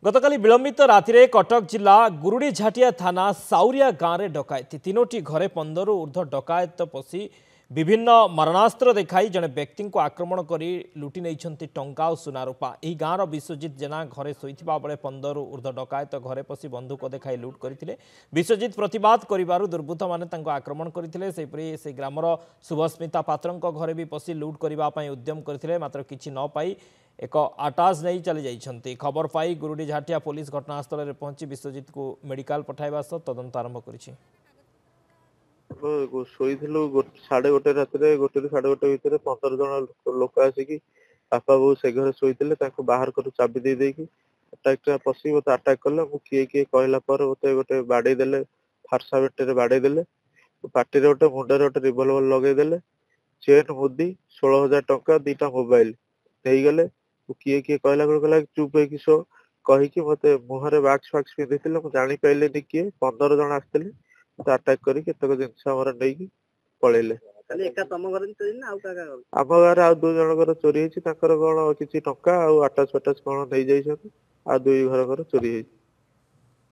गतकाली विलंबित राति कटक जिला गुरुडीझाटिया थाना साउरिया गाँव में डकायती तीनोटी घरे 15 ऊर्ध्व डकायत पशि विभिन्न मारणास्त्र देखाई जड़े व्यक्ति को आक्रमण कर लुटि नहीं टंका और सुना रूपा। यह गाँवर विश्वजित जेना घरे शोइथिबा बेले 15 ऊर्ध्व डकायत घरे पशि बंदूक देखाई लुट करते। विश्वजित प्रतिवाद करिबारु दुर्बृत्त माने आक्रमण करते। से ग्रामर शुभस्मिता पात्र घरे भी पशि लुट करने उद्यम करते, मात्र किछि न पाई एक आटाज नहीं चली जाइछन्ति। खबर पाई गुरुडीझाटिया पुलिस घटनास्थल में पहुंची विश्वजित को मेडिकल पठाइबा सह तदंत आरंभ करिछि। शोइथिलु 1:30 राति गोटे 1:30 भितर 15 जन लोक आसिकी बापा बो से घर शोइथिले बाहर कर चाबी दे देकी अटैक पशि मत अटैक कले। किए किए कहला पर मते गोटे बाड़े देले, फारसा बेटे बाड़े देले, पार्टी रे गोटे मुंडे गोटे रिवॉल्वर लगे देले, चेन मुदी 16,000 टंका 2टा मोबाइल नहीं गले। किए किए कहला कहला चुप होइकी सो कहिकी मते मुहरे बाक्स फाक्स पिंधिथिले मु जानि पाइलेनी किए 15 जन आस्थिले अटैक करी केतक जिनस हमर नेकी पळेले। खाली एका तम घर चोरी ना आउ काका घर आम गाँव आउ 2 जनकर चोरी होइछि, ताकर कोन किछि टंका आ आटाच फाटाच कोन नै जाइछन आ 2 घर चोरी होइछि।